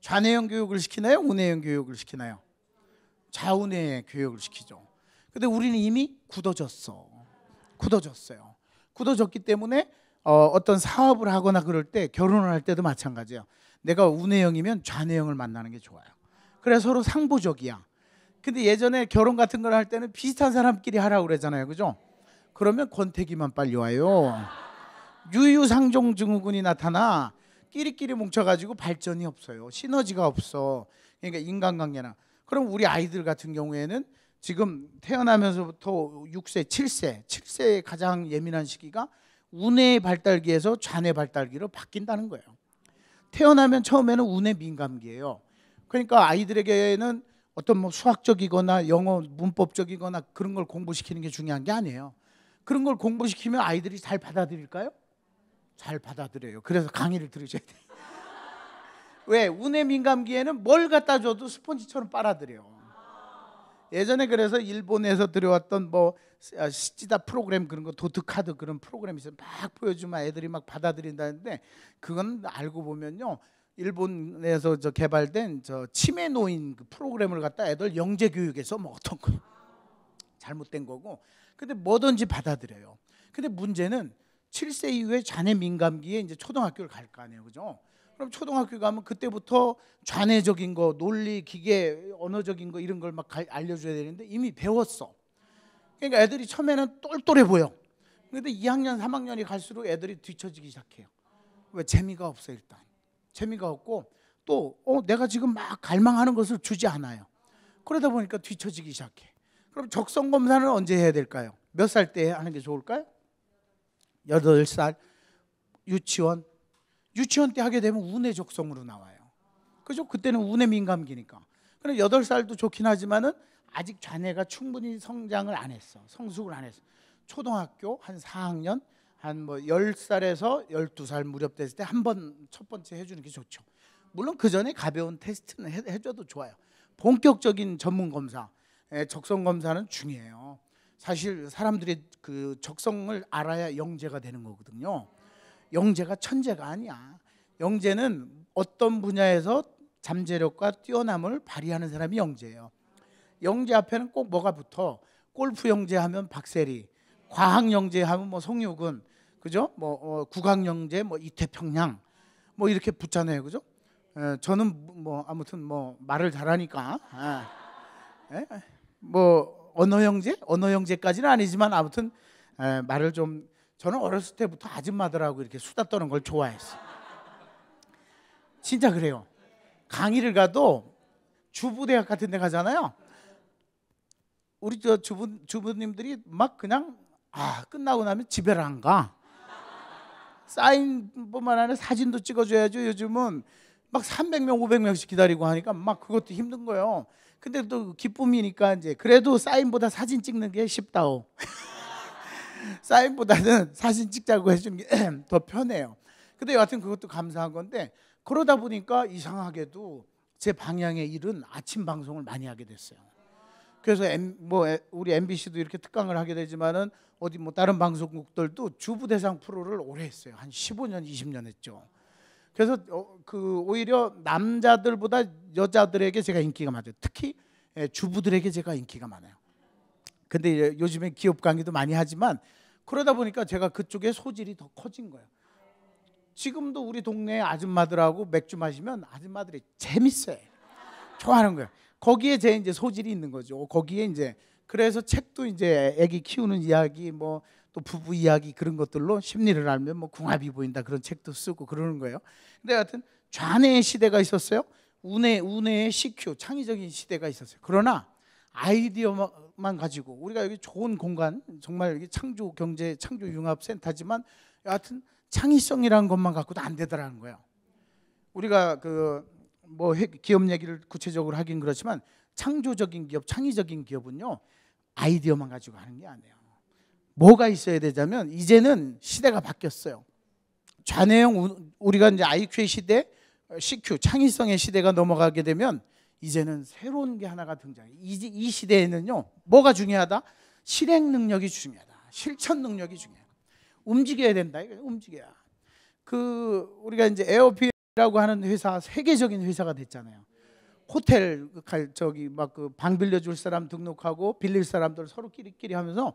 좌뇌형 교육을 시키나요? 우뇌형 교육을 시키나요? 좌우뇌 교육을 시키죠. 근데 우리는 이미 굳어졌어요. 굳어졌기 때문에 어떤 사업을 하거나 그럴 때 결혼을 할 때도 마찬가지예요. 내가 우뇌형이면 좌뇌형을 만나는 게 좋아요. 그래서 서로 상보적이야. 근데 예전에 결혼 같은 걸 할 때는 비슷한 사람끼리 하라고 그러잖아요. 그죠? 그러면 권태기만 빨리 와요. 유유상종 증후군이 나타나 끼리끼리 뭉쳐가지고 발전이 없어요. 시너지가 없어. 그러니까 인간관계나. 그럼 우리 아이들 같은 경우에는 지금 태어나면서부터 6세, 7세의 가장 예민한 시기가 우뇌 발달기에서 좌뇌 발달기로 바뀐다는 거예요. 태어나면 처음에는 우뇌 민감기예요. 그러니까 아이들에게는 어떤 뭐 수학적이거나 영어 문법적이거나 그런 걸 공부시키는 게 중요한 게 아니에요. 그런 걸 공부시키면 아이들이 잘 받아들일까요? 잘 받아들여요. 그래서 강의를 들으셔야 돼요. 왜? 우뇌 민감기에는 뭘 갖다 줘도 스펀지처럼 빨아들여요. 예전에 그래서 일본에서 들여왔던 뭐 시치다 프로그램 그런 거 도트카드 그런 프로그램이 있어요. 막 보여주면 애들이 막 받아들인다는데 그건 알고 보면요. 일본에서 개발된 치매 노인 그 프로그램을 갖다 애들 영재 교육에서 뭐 어떤 거 잘못된 거고. 근데 뭐든지 받아들여요. 근데 문제는 7세 이후에 자녀 민감기에 이제 초등학교를 갈 거 아니에요. 그죠? 그럼 초등학교 가면 그때부터 좌뇌적인 거, 논리, 기계, 언어적인 거 이런 걸 막 알려줘야 되는데 이미 배웠어. 그러니까 애들이 처음에는 똘똘해 보여. 근데 2학년, 3학년이 갈수록 애들이 뒤처지기 시작해요. 왜? 재미가 없어. 일단 재미가 없고 또 내가 지금 막 갈망하는 것을 주지 않아요. 그러다 보니까 뒤처지기 시작해. 그럼 적성 검사는 언제 해야 될까요? 몇 살 때 하는 게 좋을까요? 8살 유치원 때 하게 되면 운의 적성으로 나와요. 그죠? 그때는 운의 민감기니까. 그럼 8살도 좋긴 하지만은 아직 자녀가 충분히 성장을 안 했어. 성숙을 안 했어. 초등학교 한 4학년 한 뭐 10살에서 12살 무렵 됐을 때 한 번 첫 번째 해주는 게 좋죠. 물론 그 전에 가벼운 테스트는 해줘도 좋아요. 본격적인 전문 검사, 적성 검사는 중요해요. 사실 사람들이 그 적성을 알아야 영재가 되는 거거든요. 영재가 천재가 아니야. 영재는 어떤 분야에서 잠재력과 뛰어남을 발휘하는 사람이 영재예요. 영재 앞에는 꼭 뭐가 붙어? 골프 영재 하면 박세리, 과학 영재 하면 뭐 송유근, 그죠? 뭐 국악 영재 뭐 이태평양 뭐 이렇게 붙잖아요, 그죠? 저는 뭐 아무튼 뭐 말을 잘하니까 뭐 언어 영재까지는 아니지만 아무튼 말을 좀 저는 어렸을 때부터 아줌마들하고 이렇게 수다 떠는 걸 좋아했어요. 진짜 그래요. 강의를 가도 주부대학 같은 데 가잖아요. 우리 저 주부님들이 막 그냥 끝나고 나면 집에를 안 가. 사인뿐만 아니라 사진도 찍어줘야죠. 요즘은 막 300명, 500명씩 기다리고 하니까 막 그것도 힘든 거예요. 근데 또 기쁨이니까 이제 그래도 사인보다 사진 찍는 게 쉽다오. 사인보다는 사진 찍자고 해주는 게 더 편해요. 근데 여하튼 그것도 감사한 건데 그러다 보니까 이상하게도 제 방향의 일은 아침 방송을 많이 하게 됐어요. 그래서 우리 MBC도 이렇게 특강을 하게 되지만은 어디 뭐 다른 방송국들도 주부 대상 프로를 오래 했어요. 한 15년, 20년 했죠. 그래서 오히려 남자들보다 여자들에게 제가 인기가 많아요. 특히 주부들에게 제가 인기가 많아요. 근데 요즘에 기업 강의도 많이 하지만 그러다 보니까 제가 그쪽에 소질이 더 커진 거예요. 지금도 우리 동네 아줌마들하고 맥주 마시면 아줌마들이 재밌어요. 좋아하는 거예요. 거기에 제 이제 소질이 있는 거죠. 거기에 이제 그래서 책도 이제 아기 키우는 이야기 뭐 또 부부 이야기 그런 것들로 심리를 알면 뭐 궁합이 보인다 그런 책도 쓰고 그러는 거예요. 근데 하여튼 좌뇌의 시대가 있었어요. 우뇌의 CQ 창의적인 시대가 있었어요. 그러나 아이디어만 가지고 우리가 여기 좋은 공간 정말 여기 창조 경제 창조 융합 센터지만 여하튼 창의성이라는 것만 갖고도 안 되더라는 거예요. 우리가 뭐 기업 얘기를 구체적으로 하긴 그렇지만 창조적인 기업, 창의적인 기업은요 아이디어만 가지고 하는 게 아니에요. 뭐가 있어야 되자면 이제는 시대가 바뀌었어요. 좌뇌형 우리가 이제 IQ의 시대, CQ 창의성의 시대가 넘어가게 되면 이제는 새로운 게 하나가 등장해요. 이 시대에는요 뭐가 중요하다? 실행 능력이 중요하다. 실천 능력이 중요하다. 움직여야 된다. 움직여야. 우리가 이제 에어비앤비라고 하는 회사 세계적인 회사가 됐잖아요. 호텔 저기 막 방 빌려줄 사람 등록하고 빌릴 사람들 서로 끼리끼리 하면서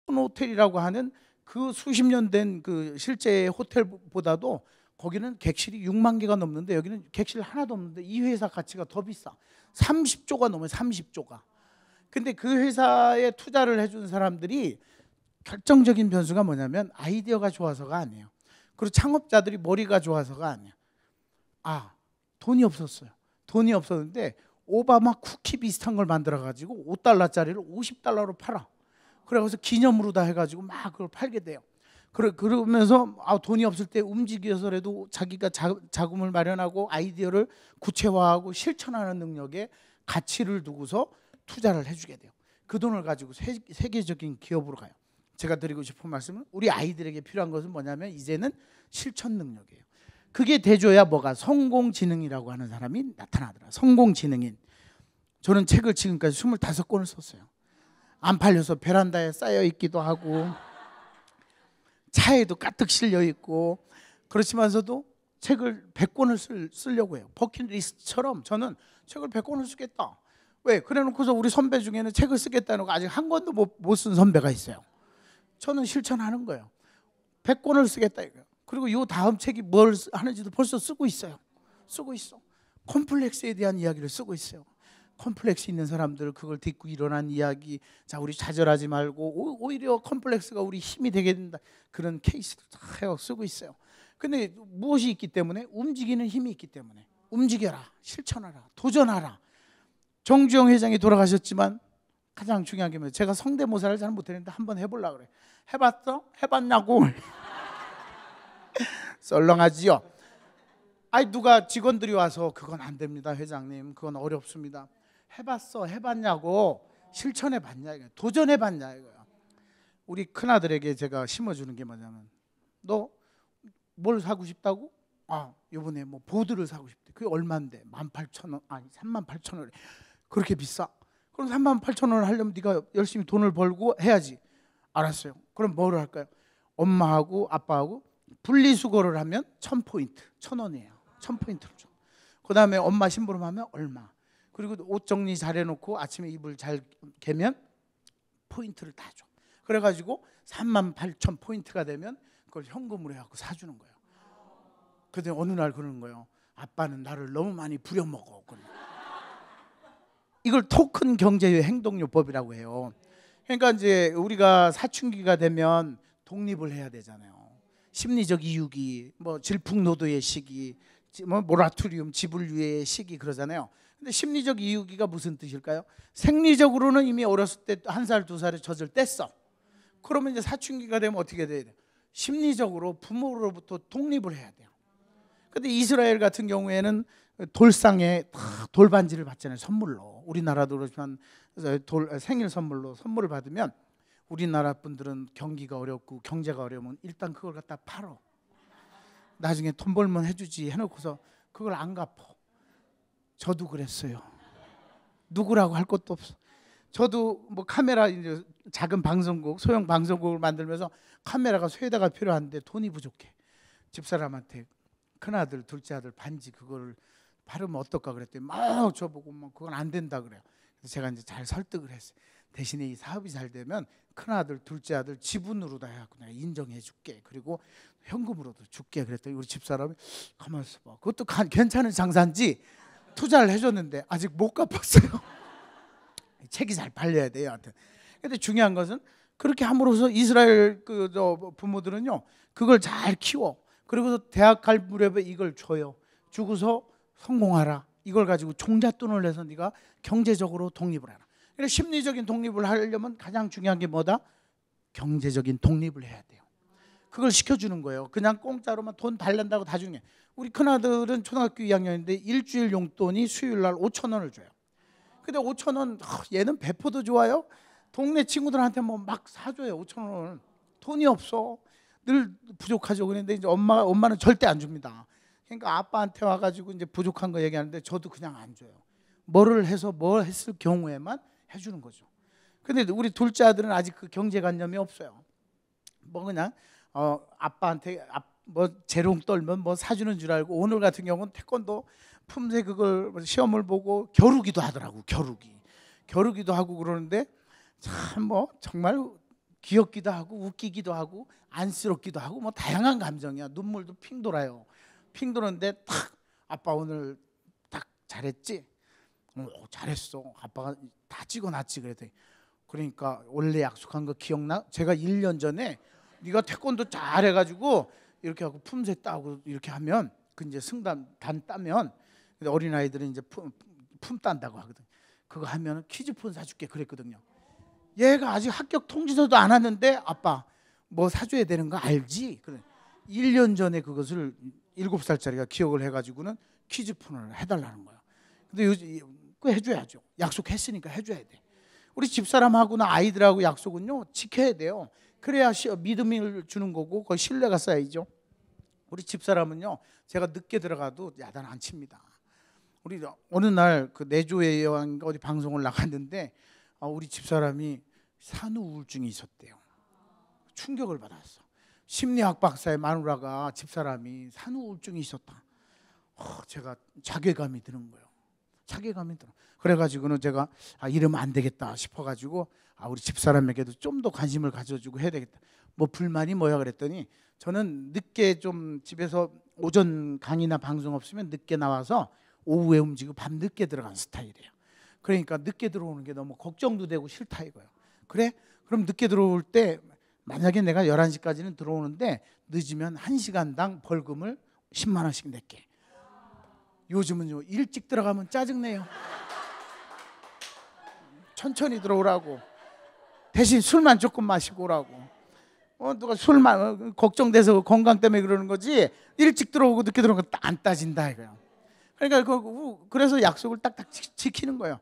호텔이라고 하는 그 수십 년 된 그 실제 호텔보다도 거기는 객실이 6만 개가 넘는데 여기는 객실 하나도 없는데 이 회사 가치가 더 비싸. 30조가 넘어요. 30조가. 근데 그 회사에 투자를 해준 사람들이 결정적인 변수가 뭐냐면 아이디어가 좋아서가 아니에요. 그리고 창업자들이 머리가 좋아서가 아니에요. 돈이 없었어요. 돈이 없었는데 오바마 쿠키 비슷한 걸 만들어가지고 $5짜리를 $50로 팔아. 그래서 기념으로 다 해가지고 막 그걸 팔게 돼요. 그러면서 돈이 없을 때 움직여서라도 자기가 자금을 마련하고 아이디어를 구체화하고 실천하는 능력에 가치를 두고서 투자를 해주게 돼요. 그 돈을 가지고 세계적인 기업으로 가요. 제가 드리고 싶은 말씀은 우리 아이들에게 필요한 것은 뭐냐면 이제는 실천 능력이에요. 그게 돼줘야 뭐가 성공지능이라고 하는 사람이 나타나더라. 성공지능인. 저는 책을 지금까지 25권을 썼어요. 안 팔려서 베란다에 쌓여 있기도 하고 차에도 가득 실려 있고 그렇지만서도 책을 100권을 쓰려고 해요. 버킷리스트처럼 저는 책을 100권을 쓰겠다. 왜? 그래놓고서 우리 선배 중에는 책을 쓰겠다는 거 아직 한 권도 못 쓴 선배가 있어요. 저는 실천하는 거예요. 100권을 쓰겠다 이거예요. 그리고 요 다음 책이 뭘 하는지도 벌써 쓰고 있어요. 쓰고 있어. 콤플렉스에 대한 이야기를 쓰고 있어요. 콤플렉스 있는 사람들 그걸 딛고 일어난 이야기. 자, 우리 좌절하지 말고 오히려 콤플렉스가 우리 힘이 되게 된다. 그런 케이스를 다 쓰고 있어요. 근데 무엇이 있기 때문에? 움직이는 힘이 있기 때문에. 움직여라, 실천하라, 도전하라. 정주영 회장이 돌아가셨지만 가장 중요한 게 뭐예요? 제가 성대모사를 잘 못했는데 한번 해보려고 그래. 해봤어? 해봤냐고. 썰렁하지요. 아니 누가 직원들이 와서 그건 안 됩니다 회장님, 그건 어렵습니다. 해봤어? 해봤냐고. 실천해봤냐 이거야. 도전해봤냐 이거야. 우리 큰아들에게 제가 심어주는 게 뭐냐면, 너 뭘 사고 싶다고? 아, 이번에 뭐 보드를 사고 싶대. 그게 얼마인데? 18,000원. 아니 38,000원. 그렇게 비싸? 그럼 38,000원을 하려면 네가 열심히 돈을 벌고 해야지. 알았어요. 그럼 뭐를 할까요? 엄마하고 아빠하고 분리수거를 하면 1000포인트, 1000원이에요. 1000포인트를 줘. 그 다음에 엄마 심부름하면 얼마. 그리고 옷 정리 잘 해놓고 아침에 이불 잘 개면 포인트를 다 줘. 그래가지고 38,000포인트가 되면 그걸 현금으로 해갖고 사주는 거예요. 근데 어느 날 그러는 거예요. 아빠는 나를 너무 많이 부려먹어. 이걸 토큰 경제의 행동요법이라고 해요. 그러니까 이제 우리가 사춘기가 되면 독립을 해야 되잖아요. 심리적 이유기, 뭐 질풍노도의 시기, 뭐 모라토리움, 지불유예의 시기 그러잖아요. 근데 심리적 이유기가 무슨 뜻일까요? 생리적으로는 이미 어렸을 때 1살, 2살에 젖을 뗐어. 그러면 이제 사춘기가 되면 어떻게 돼야 돼요? 심리적으로 부모로부터 독립을 해야 돼요. 근데 이스라엘 같은 경우에는 돌상에 돌반지를 받잖아요. 선물로. 우리나라도 그렇지만 생일 선물로 선물을 받으면 우리나라 분들은 경기가 어렵고 경제가 어려우면 일단 그걸 갖다 팔어. 나중에 돈 벌면 해주지 해놓고서 그걸 안 갚어. 저도 그랬어요. 누구라고 할 것도 없어. 저도 뭐 카메라 이제 작은 방송국, 소형 방송국을 만들면서 카메라가 쇠대가 필요한데 돈이 부족해. 집사람한테 큰아들, 둘째 아들 반지 그걸 팔으면 어떨까 그랬더니 막 저보고 막 그건 안 된다 그래요. 그래서 제가 이제 잘 설득을 했어요. 대신에 이 사업이 잘 되면 큰아들, 둘째 아들 지분으로다 해갖고 내가 인정해 줄게. 그리고 현금으로도 줄게. 그랬더니 우리 집사람이 가만히 있어봐. 그것도 괜찮은 장사인지 투자를 해줬는데 아직 못 갚았어요. 책이 잘 팔려야 돼요. 하여튼. 근데 중요한 것은 그렇게 함으로써 이스라엘 부모들은요 그걸 잘 키워. 그리고 대학 갈 무렵에 이걸 줘요. 주고서 성공하라. 이걸 가지고 종잣돈을 내서 네가 경제적으로 독립을 하라. 그래서 심리적인 독립을 하려면 가장 중요한 게 뭐다? 경제적인 독립을 해야 돼요. 그걸 시켜주는 거예요. 그냥 공짜로만 돈 달란다고 다 주는 게. 우리 큰아들은 초등학교 2학년인데 일주일 용돈이 수요일날 5,000원을 줘요. 근데 5,000원 얘는 배포도 좋아요. 동네 친구들한테 뭐 막 사줘요. 5,000원을. 돈이 없어. 늘 부족하죠. 그런데 이제 엄마는 절대 안 줍니다. 그러니까 아빠한테 와가지고 이제 부족한 거 얘기하는데 저도 그냥 안 줘요. 뭐를 해서 뭐 했을 경우에만 해주는 거죠. 근데 우리 둘째 아들은 아직 그 경제관념이 없어요. 뭐 그냥 아빠한테 뭐 재롱 떨면 뭐 사주는 줄 알고, 오늘 같은 경우는 태권도 품새 그걸 시험을 보고 겨루기도 하더라고. 겨루기도 하고 그러는데 참 뭐 정말 귀엽기도 하고 웃기기도 하고 안쓰럽기도 하고 뭐 다양한 감정이야. 눈물도 핑 돌아요. 핑 도는데 탁 아빠 오늘 딱 잘했지? 잘했어. 아빠가 다 찍어놨지 그랬더니, 그러니까 원래 약속한 거 기억나? 제가 1년 전에 네가 태권도 잘해가지고 이렇게 하고 품새 따고 이렇게 하면 그 이제 승단 단 따면 어린 아이들은 이제 품 딴다고 하거든. 그거 하면 퀴즈폰 사줄게 그랬거든요. 얘가 아직 합격 통지서도 안 왔는데 아빠 뭐 사줘야 되는 거 알지? 그래. 1년 전에 그것을 7살짜리가 기억을 해가지고는 퀴즈폰을 해달라는 거야. 근데 그 해줘야죠. 약속했으니까 해줘야 돼. 우리 집사람하고나 아이들하고 약속은요 지켜야 돼요. 그래야 믿음을 주는 거고 그 신뢰가 쌓이죠. 우리 집사람은요 제가 늦게 들어가도 야단 안 칩니다. 우리 어느 날 그 내조의 여왕 어디 방송을 나갔는데 우리 집사람이 산후 우울증이 있었대요. 충격을 받았어. 심리학 박사의 마누라가 집사람이 산후 우울증이 있었다. 제가 자괴감이 드는 거예요. 자괴감이 들어. 그래가지고는 제가 이러면 안 되겠다 싶어가지고 우리 집사람에게도 좀 더 관심을 가져주고 해야 되겠다. 뭐 불만이 뭐야 그랬더니 저는 늦게 좀 집에서 오전 강의나 방송 없으면 늦게 나와서 오후에 움직이고 밤 늦게 들어간 스타일이에요. 그러니까 늦게 들어오는 게 너무 걱정도 되고 싫다 이거예요. 그래? 그럼 늦게 들어올 때 만약에 내가 11시까지는 들어오는데 늦으면 1시간당 벌금을 10만 원씩 낼게. 요즘은요 일찍 들어가면 짜증내요. 천천히 들어오라고. 대신 술만 조금 마시고 오라고. 누가 술만 걱정돼서 건강 때문에 그러는 거지 일찍 들어오고 늦게 들어오는 거 안 따진다 이거예요. 그러니까 그래서 약속을 딱딱 지키는 거예요.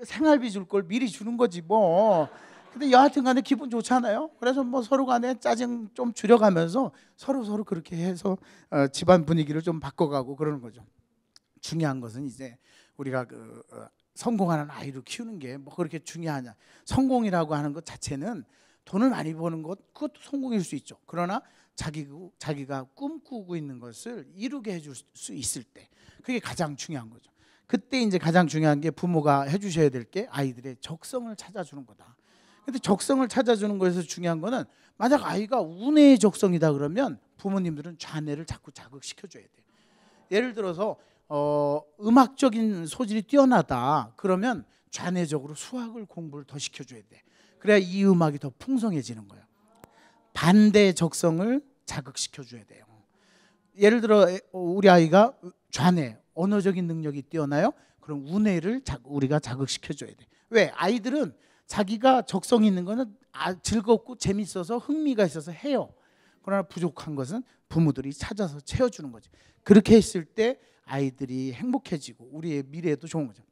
생활비 줄 걸 미리 주는 거지 뭐. 근데 여하튼 간에 기분 좋잖아요. 그래서 뭐 서로 간에 짜증 좀 줄여가면서 서로 그렇게 해서 집안 분위기를 좀 바꿔가고 그러는 거죠. 중요한 것은 이제 우리가 성공하는 아이를 키우는 게 뭐 그렇게 중요하냐. 성공이라고 하는 것 자체는 돈을 많이 버는 것 그것도 성공일 수 있죠. 그러나 자기가 꿈꾸고 있는 것을 이루게 해줄 수 있을 때 그게 가장 중요한 거죠. 그때 이제 가장 중요한 게 부모가 해주셔야 될 게 아이들의 적성을 찾아주는 거다. 근데 적성을 찾아주는 거에서 중요한 거는 만약 아이가 운의 적성이다 그러면 부모님들은 좌뇌를 자꾸 자극시켜줘야 돼요. 예를 들어서 음악적인 소질이 뛰어나다 그러면 좌뇌적으로 수학을 공부를 더 시켜줘야 돼. 그래야 이 음악이 더 풍성해지는 거예요. 반대 적성을 자극시켜줘야 돼요. 예를 들어 우리 아이가 좌뇌 언어적인 능력이 뛰어나요? 그럼 우뇌를 우리가 자극시켜줘야 돼. 왜? 아이들은 자기가 적성이 있는 거는 즐겁고 재밌어서 흥미가 있어서 해요. 그러나 부족한 것은 부모들이 찾아서 채워주는 거지. 그렇게 했을 때 아이들이 행복해지고 우리의 미래에도 좋은 거죠.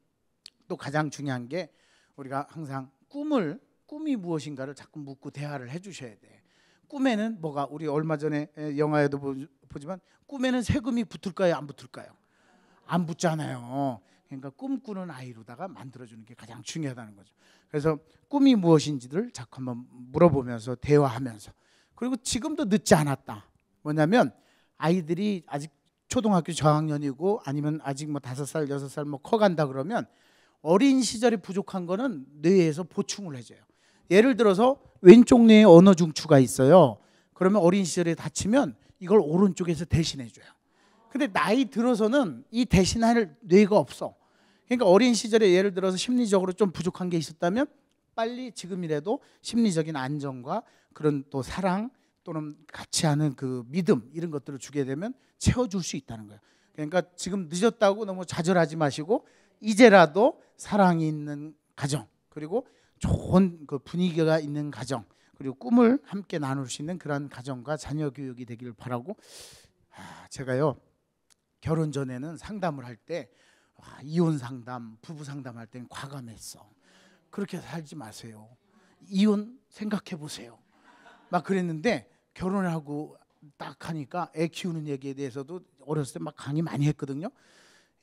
또 가장 중요한 게 우리가 항상 꿈이 무엇인가를 자꾸 묻고 대화를 해주셔야 돼. 꿈에는 뭐가 우리 얼마 전에 영화에도 보지만 꿈에는 세금이 붙을까요? 안 붙을까요? 안 붙잖아요. 그러니까 꿈꾸는 아이로다가 만들어주는 게 가장 중요하다는 거죠. 그래서 꿈이 무엇인지를 자꾸 한번 물어보면서 대화하면서 그리고 지금도 늦지 않았다. 뭐냐면 아이들이 아직 초등학교 저학년이고 아니면 아직 뭐 5살, 6살 뭐 커간다 그러면 어린 시절에 부족한 거는 뇌에서 보충을 해줘요. 예를 들어서 왼쪽 뇌에 언어 중추가 있어요. 그러면 어린 시절에 다치면 이걸 오른쪽에서 대신해줘요. 근데 나이 들어서는 이 대신할 뇌가 없어. 그러니까 어린 시절에 예를 들어서 심리적으로 좀 부족한 게 있었다면 빨리 지금이라도 심리적인 안정과 그런 또 사랑 또는 같이 하는 그 믿음 이런 것들을 주게 되면 채워줄 수 있다는 거예요. 그러니까 지금 늦었다고 너무 좌절하지 마시고 이제라도 사랑이 있는 가정 그리고 좋은 그 분위기가 있는 가정 그리고 꿈을 함께 나눌 수 있는 그런 가정과 자녀 교육이 되기를 바라고 제가요 결혼 전에는 상담을 할 때 이혼 상담, 부부 상담할 때는 과감했어. 그렇게 살지 마세요. 이혼 생각해 보세요. 막 그랬는데 결혼을 하고 딱 하니까 애 키우는 얘기에 대해서도 어렸을 때 막 강의 많이 했거든요.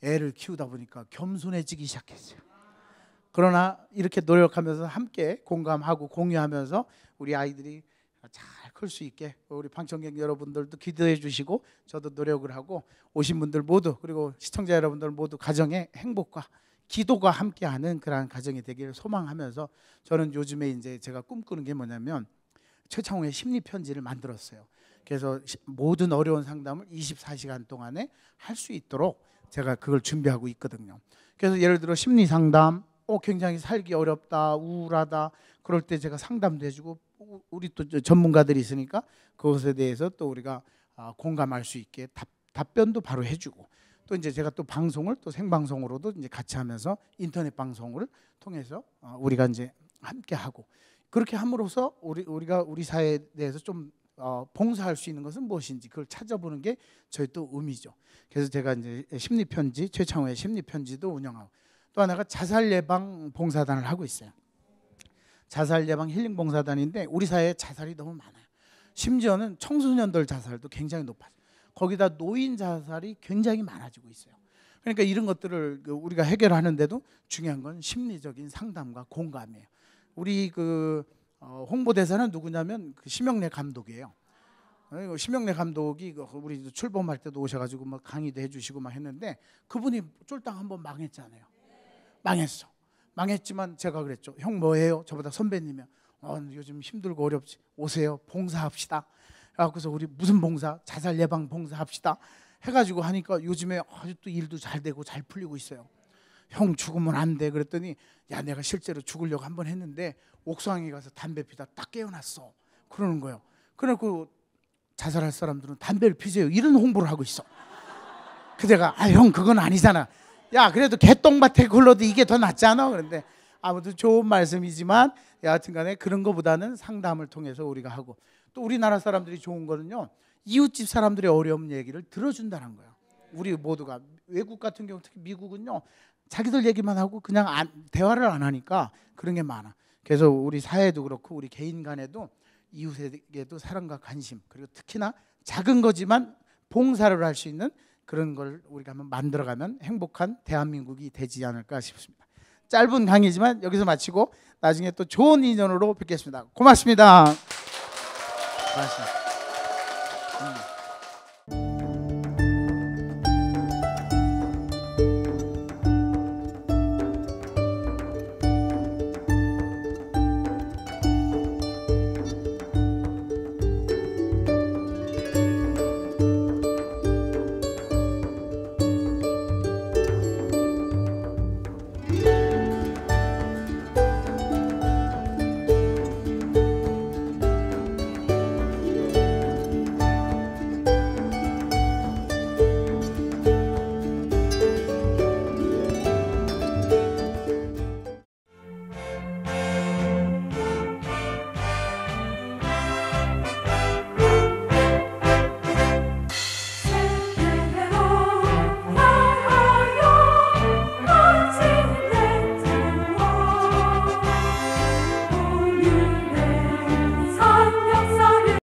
애를 키우다 보니까 겸손해지기 시작했어요. 그러나 이렇게 노력하면서 함께 공감하고 공유하면서 우리 아이들이 잘 클 수 있게 우리 방청객 여러분들도 기도해 주시고 저도 노력을 하고 오신 분들 모두 그리고 시청자 여러분들 모두 가정의 행복과 기도가 함께하는 그러한 가정이 되기를 소망하면서 저는 요즘에 이제 제가 꿈꾸는 게 뭐냐면 최창호의 심리 편지를 만들었어요. 그래서 모든 어려운 상담을 24시간 동안에 할 수 있도록 제가 그걸 준비하고 있거든요. 그래서 예를 들어 심리 상담 굉장히 살기 어렵다, 우울하다 그럴 때 제가 상담도 해주고 우리 또 전문가들이 있으니까 그것에 대해서 또 우리가 공감할 수 있게 답변도 바로 해주고 또 이제 제가 또 방송을 또 생방송으로도 이제 같이 하면서 인터넷 방송을 통해서 우리가 이제 함께 하고 그렇게 함으로써 우리가 우리 사회에 대해서 좀 봉사할 수 있는 것은 무엇인지 그걸 찾아보는 게 저희 또 의미죠. 그래서 제가 이제 심리 편지 최창호의 심리 편지도 운영하고 또 하나가 자살 예방 봉사단을 하고 있어요. 자살 예방 힐링 봉사단인데 우리 사회에 자살이 너무 많아요. 심지어는 청소년들 자살도 굉장히 높아요. 거기다 노인 자살이 굉장히 많아지고 있어요. 그러니까 이런 것들을 우리가 해결하는데도 중요한 건 심리적인 상담과 공감이에요. 우리 홍보대사는 누구냐면 심영래 감독이에요. 심영래 감독이 우리 출범할 때도 오셔가지고 막 강의도 해주시고 막 했는데 그분이 쫄딱 한번 망했잖아요. 망했어. 망했지만 제가 그랬죠. 형 뭐해요? 저보다 선배님이요. 요즘 힘들고 어렵지. 오세요. 봉사합시다. 그래서 우리 무슨 봉사, 자살 예방 봉사 합시다 해가지고 하니까 요즘에 아주 또 일도 잘 되고 잘 풀리고 있어요. 형 죽으면 안 돼 그랬더니 야 내가 실제로 죽으려고 한번 했는데 옥상에 가서 담배 피다 딱 깨어났어 그러는 거예요. 그래갖고 자살할 사람들은 담배를 피세요 이런 홍보를 하고 있어. 그 내가 형 그건 아니잖아. 야 그래도 개똥밭에 굴러도 이게 더 낫지 않아? 그런데 아무튼 좋은 말씀이지만 여하튼간에 그런 거보다는 상담을 통해서 우리가 하고 또 우리나라 사람들이 좋은 거는요 이웃집 사람들의 어려움 얘기를 들어준다는 거예요. 우리 모두가 외국 같은 경우 특히 미국은요 자기들 얘기만 하고 그냥 대화를 안 하니까 그런 게 많아. 그래서 우리 사회도 그렇고 우리 개인 간에도 이웃에게도 사랑과 관심 그리고 특히나 작은 거지만 봉사를 할 수 있는 그런 걸 우리가 한번 만들어가면 행복한 대한민국이 되지 않을까 싶습니다. 짧은 강의지만 여기서 마치고 나중에 또 좋은 인연으로 뵙겠습니다. 고맙습니다. 고맙습니다.